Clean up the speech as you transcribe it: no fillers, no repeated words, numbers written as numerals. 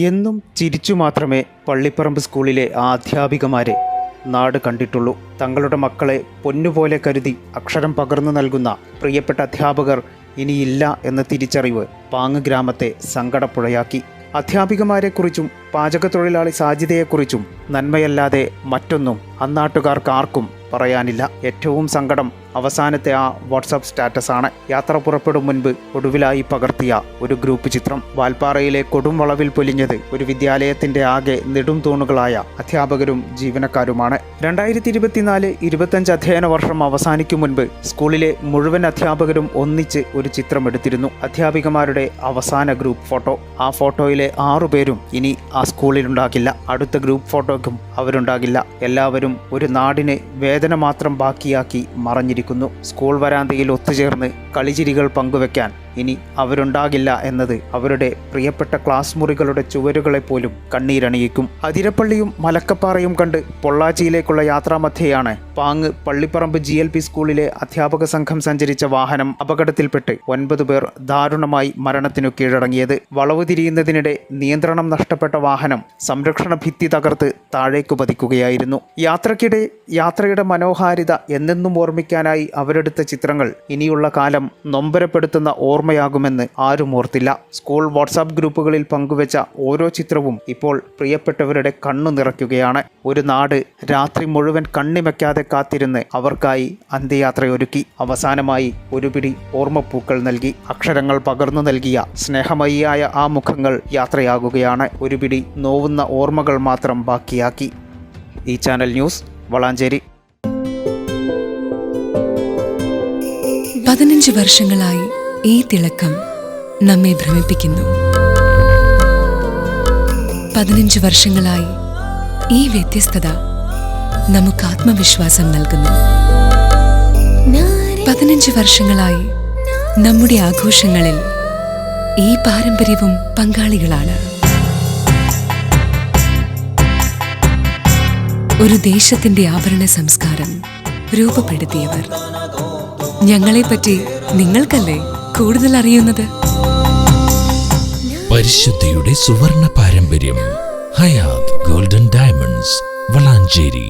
എന്നും ചിരിച്ചു മാത്രമേ പള്ളിപ്പറമ്പ് സ്കൂളിലെ ആ അധ്യാപികമാരെ നാട് കണ്ടിട്ടുള്ളൂ. തങ്ങളുടെ മക്കളെ പൊന്നുപോലെ കരുതി അക്ഷരം പകർന്നു നൽകുന്ന പ്രിയപ്പെട്ട അധ്യാപകർ ഇനിയില്ല എന്ന തിരിച്ചറിവ് പാങ്ങ് ഗ്രാമത്തെ സങ്കടപ്പുഴയാക്കി. അധ്യാപികമാരെക്കുറിച്ചും പാചകത്തൊഴിലാളി സാജിദയെക്കുറിച്ചും നന്മയല്ലാതെ മറ്റൊന്നും അന്നാട്ടുകാർക്ക് ആർക്കും പറയാനില്ല. ഏറ്റവും സങ്കടം അവസാനത്തെ ആ വാട്സാപ്പ് സ്റ്റാറ്റസാണ്. യാത്ര പുറപ്പെടും മുൻപ് ഒടുവിലായി പകർത്തിയ ഒരു ഗ്രൂപ്പ് ചിത്രം. വാൽപ്പാറയിലെ കൊടും വളവിൽ പൊലിഞ്ഞത് ഒരു വിദ്യാലയത്തിന്റെ ആകെ നെടും തൂണുകളായ അധ്യാപകരും ജീവനക്കാരുമാണ്. 2024-25 അധ്യയന വർഷം അവസാനിക്കും മുൻപ് സ്കൂളിലെ മുഴുവൻ അധ്യാപകരും ഒന്നിച്ച് ഒരു ചിത്രം എടുത്തിരുന്നു. അധ്യാപികമാരുടെ അവസാന ഗ്രൂപ്പ് ഫോട്ടോ. ആ ഫോട്ടോയിലെ 6 പേരും ഇനി ആ സ്കൂളിലുണ്ടാകില്ല. അടുത്ത ഗ്രൂപ്പ് ഫോട്ടോയ്ക്കും അവരുണ്ടാകില്ല. എല്ലാവരും ഒരു നാടിനെ വേദന മാത്രം ബാക്കിയാക്കി മറഞ്ഞിരിക്കുന്നു. സ്കൂൾ വരാന്തയിൽ ഒത്തുചേർന്ന് കളിചിരികൾ പങ്കുവെക്കാൻ ഇനി അവരുണ്ടാകില്ല എന്നത് അവരുടെ പ്രിയപ്പെട്ട ക്ലാസ് മുറികളുടെ ചുവരുകളെപ്പോലും കണ്ണീരണിയിക്കും. അതിരപ്പള്ളിയും മലക്കപ്പാറയും കണ്ട് പൊള്ളാച്ചിയിലേക്കുള്ള യാത്രാമധ്യയാണ് പാങ്ങ് പള്ളിപ്പറമ്പ് GLP സ്കൂളിലെ അധ്യാപക സംഘം സഞ്ചരിച്ച വാഹനം അപകടത്തിൽപ്പെട്ട് 9 പേർ ദാരുണമായി മരണത്തിനു കീഴടങ്ങിയത്. വളവ് തിരിയുന്നതിനിടെ നിയന്ത്രണം നഷ്ടപ്പെട്ട വാഹനം സംരക്ഷണ ഭിത്തി തകർത്ത് താഴേക്കു പതിക്കുകയായിരുന്നു. യാത്രക്കിടെ യാത്രയുടെ മനോഹാരിത എന്നെന്നും ഓർമ്മിക്കാനായി അവരെടുത്ത ചിത്രങ്ങൾ ഇനിയുള്ള കാലം നൊമ്പരപ്പെടുത്തുന്ന ഓർമ്മയാകുമെന്ന് ആരും ഓർത്തില്ല. സ്കൂൾ വാട്സാപ്പ് ഗ്രൂപ്പുകളിൽ പങ്കുവെച്ച ഓരോ ചിത്രവും ഇപ്പോൾ പ്രിയപ്പെട്ടവരുടെ കണ്ണു നിറയ്ക്കുകയാണ്. ഒരു നാട് രാത്രി മുഴുവൻ കണ്ണിമയ്ക്കാതെ കാത്തിരുന്ന് അവർക്കായി അന്ത്യയാത്രയൊരുക്കി. അവസാനമായി ഒരു പിടി ഓർമ്മപ്പൂക്കൾ നൽകി. അക്ഷരങ്ങൾ പകർന്നു നൽകിയ സ്നേഹമയിയായ ആ മുഖങ്ങൾ യാത്രയാകുകയാണ്. ഒരു പിടി നോവുന്ന ഓർമ്മകൾ മാത്രം ബാക്കിയാക്കി. ഈ ചാനൽ ന്യൂസ് വളാഞ്ചേരി. 15 വർഷങ്ങളായി ഈ തിളക്കം നമ്മെ ഭ്രമിപ്പിക്കുന്നു. 15 വർഷങ്ങളായി ഈ വ്യത്യസ്തത നമുക്ക് ആത്മവിശ്വാസം നൽകുന്നു. 15 വർഷങ്ങളായി നമ്മുടെ ആഘോഷങ്ങളിൽ ഈ പാരമ്പര്യവും പങ്കാളികളാണ്. ഒരു ദേശത്തിന്റെ ആഭരണ സംസ്കാരം രൂപപ്പെടുത്തിയവർ. ഞങ്ങളെപ്പറ്റി നിങ്ങൾക്കല്ലേ കൂടുതൽ അറിയുന്നത്? പരിശുദ്ധിയുടെ സുവർണ പാരമ്പര്യം. Hayath golden diamonds, Valanchery.